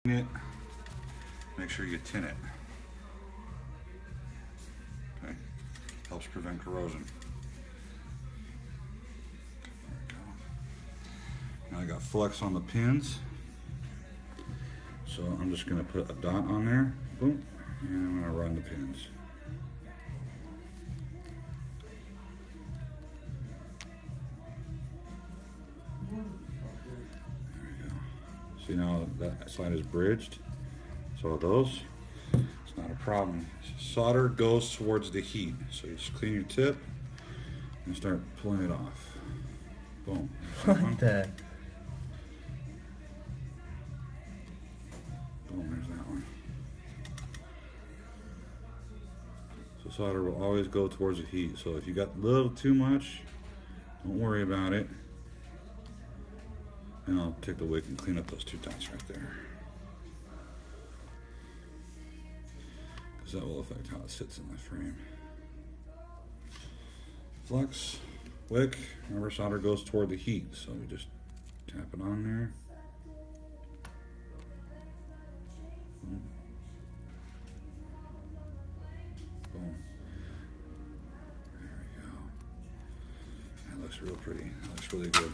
it. Make sure you tin it. Okay, helps prevent corrosion. There we go. Now I got flux on the pins, so I'm just going to put a dot on there. Boom, and I'm going to run the pins. See, now that side is bridged, so those, it's not a problem. Solder goes towards the heat, so you just clean your tip and start pulling it off. Boom. What the? Boom, there's that one. So solder will always go towards the heat, so if you got a little too much, don't worry about it. And I'll take the wick and clean up those two dots right there, because that will affect how it sits in the frame. Flux, wick, remember solder goes toward the heat, so we just tap it on there. Boom. Boom. There we go. That looks real pretty. That looks really good.